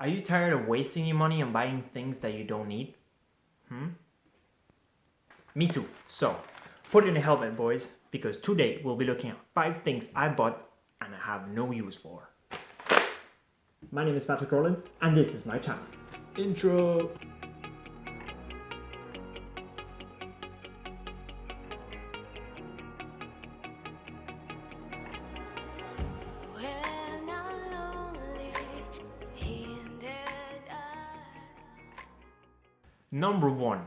Are you tired of wasting your money on buying things that you don't need? Me too. So, put in a helmet, boys, because today we'll be looking at 5 things I bought and I have no use for. My name is Patrick Rollins, and this is my channel. Intro! Number 1,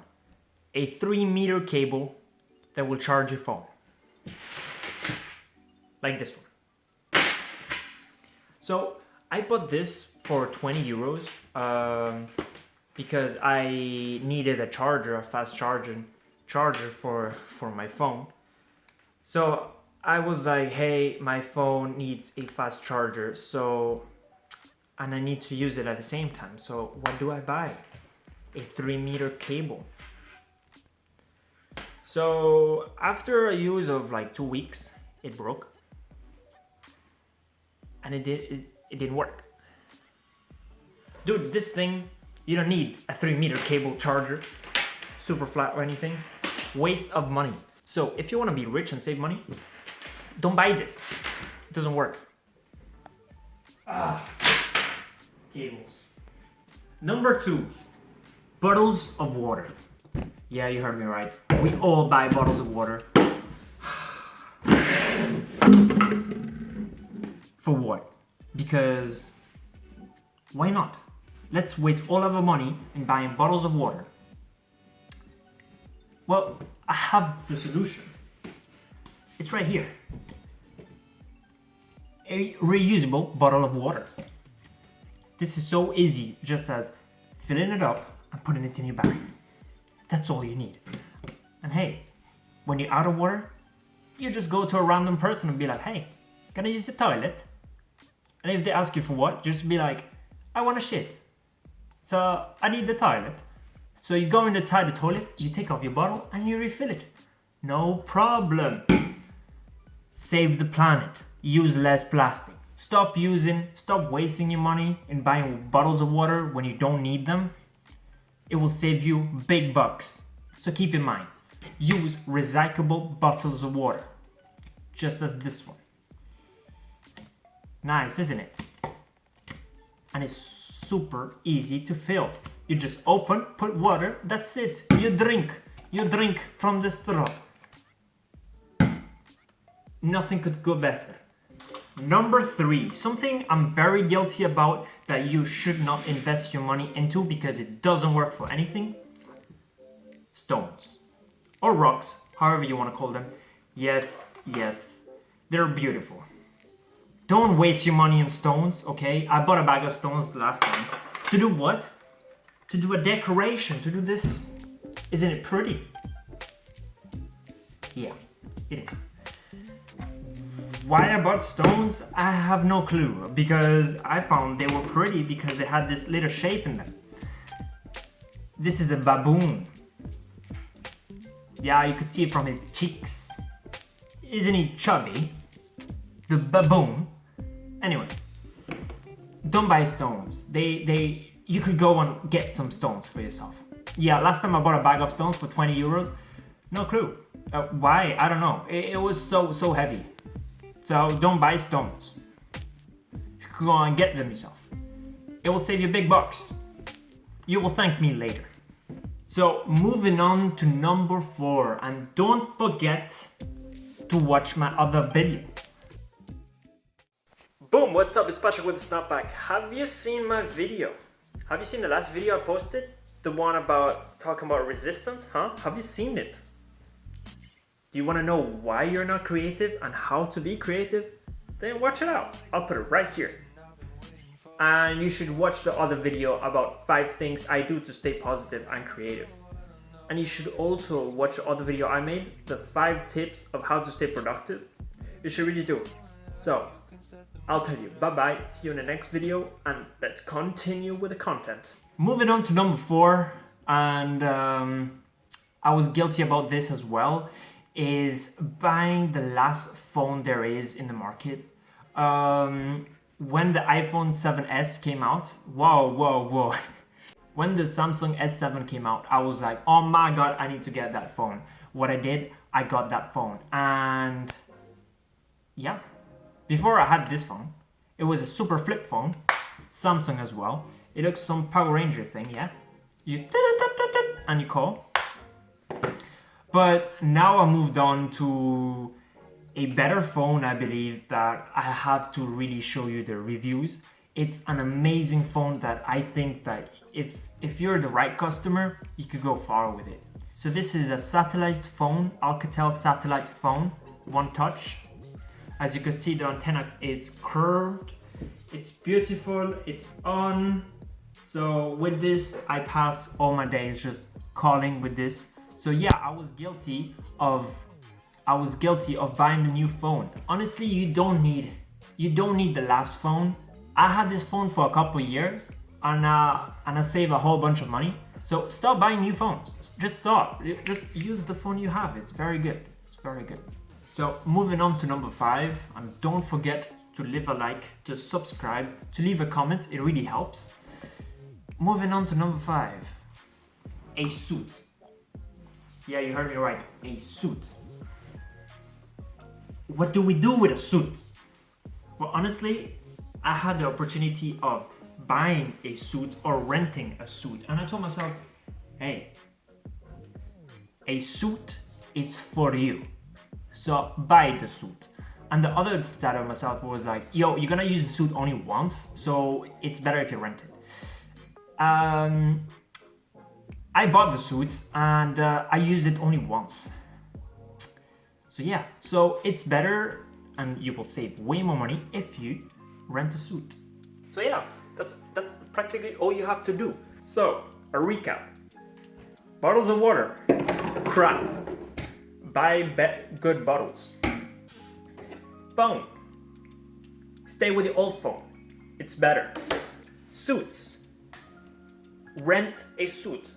a 3-meter cable that will charge your phone. Like this one. So I bought this for 20 euros because I needed a charger, a fast charger for my phone. So I was like, hey, my phone needs a fast charger, and I need to use it at the same time. So what do I buy? A 3-meter cable. So after a use of like 2 weeks, it broke, and it didn't work. Dude, this thing, you don't need a 3-meter cable charger, super flat or anything. Waste of money. So if you want to be rich and save money, don't buy this. It doesn't work. Cables. Number 2, bottles of water. Yeah, you heard me right. We all buy bottles of water. For what? Because why not? Let's waste all of our money in buying bottles of water. Well, I have the solution. It's right here. A reusable bottle of water. This is so easy, just as filling it up and putting it in your bag. That's all you need. And hey, when you're out of water, you just go to a random person and be like, hey, can I use the toilet? And if they ask you for what, just be like, I want to shit. So I need the toilet. So you go inside the toilet, you take off your bottle and you refill it. No problem. Save the planet. Use less plastic. Stop wasting your money in buying bottles of water when you don't need them. It will save you big bucks. So keep in mind, use recyclable bottles of water. Just as this one. Nice, isn't it? And it's super easy to fill. You just open, put water, that's it. You drink from the straw. Nothing could go better. Number 3, something I'm very guilty about that you should not invest your money into because it doesn't work for anything. Stones. Or rocks, however you want to call them. Yes, they're beautiful. Don't waste your money on stones, okay? I bought a bag of stones last time. To do what? To do a decoration, to do this. Isn't it pretty? Yeah, it is. Why I bought stones, I have no clue, because I found they were pretty because they had this little shape in them. This is a baboon. Yeah, you could see it from his cheeks. Isn't he chubby? The baboon. Anyways, don't buy stones. You could go and get some stones for yourself. Yeah, last time I bought a bag of stones for 20 euros. No clue. Why? I don't know. It was so heavy. So don't buy stones. You can go and get them yourself. It will save you big bucks. You will thank me later. So moving on to number 4, and don't forget to watch my other video. Boom, what's up? It's Patrick with the Snapback. Have you seen my video? Have you seen the last video I posted? The one about talking about resistance, huh? Have you seen it? Do you want to know why you're not creative and how to be creative? Then watch it out. I'll put it right here. And you should watch the other video about 5 things I do to stay positive and creative. And you should also watch the other video I made, the 5 tips of how to stay productive. You should really do. So, I'll tell you bye-bye, see you in the next video, and let's continue with the content. Moving on to number 4, and I was guilty about this as well, is buying the last phone there is in the market. when the iPhone 7s came out, whoa. When the Samsung S7 came out, I was like, oh my god, I need to get that phone. What I did, I got that phone. And yeah, before I had this phone, it was a super flip phone, Samsung as well. It looks some Power Ranger thing, yeah? You and you call. But now I moved on to a better phone, I believe, that I have to really show you the reviews. It's an amazing phone that I think that if you're the right customer, you could go far with it. So this is a satellite phone, Alcatel satellite phone, one touch. As you can see, the antenna, it's curved, it's beautiful, it's on. So with this, I pass all my days just calling with this. So yeah, I was guilty of buying the new phone. Honestly, you don't need the last phone. I had this phone for a couple years and I saved a whole bunch of money. So stop buying new phones. Just stop. Just use the phone you have. It's very good. It's very good. So moving on to number 5, and don't forget to leave a like, to subscribe, to leave a comment. It really helps. Moving on to number 5, a suit. Yeah, you heard me right. A suit. What do we do with a suit? Well, honestly, I had the opportunity of buying a suit or renting a suit, and I told myself, hey, a suit is for you, so buy the suit. And the other side of myself was like, yo, you're gonna use the suit only once, so it's better if you rent it. I bought the suit and I used it only once. So yeah, so it's better and you will save way more money if you rent a suit. So yeah, that's practically all you have to do. So, a recap. Bottles of water, crap. Buy good bottles. Phone. Stay with the old phone. It's better. Suits. Rent a suit.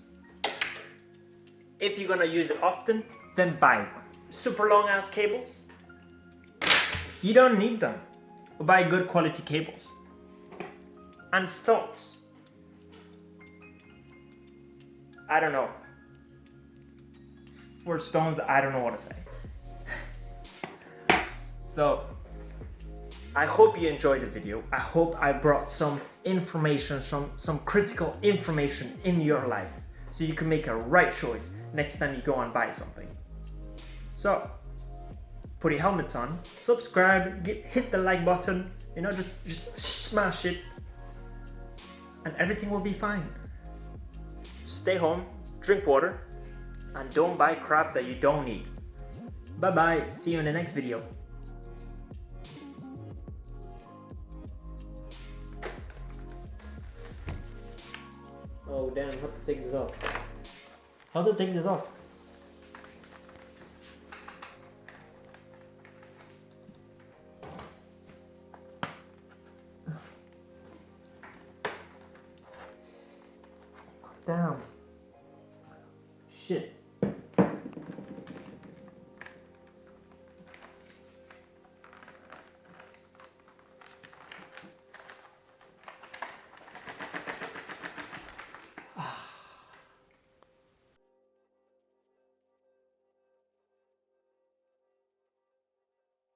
If you're gonna use it often, then buy one. Super long ass cables, you don't need them. Buy good quality cables. And stones, I don't know. For stones, I don't know what to say. So I hope you enjoyed the video. I hope I brought some information, some critical information in your life, so you can make a right choice next time you go and buy something. So, put your helmets on, subscribe, hit the like button, just smash it, and everything will be fine. So stay home, drink water, and don't buy crap that you don't need. Bye bye, see you in the next video. Oh damn, how to take this off? How to take this off? Damn. Shit.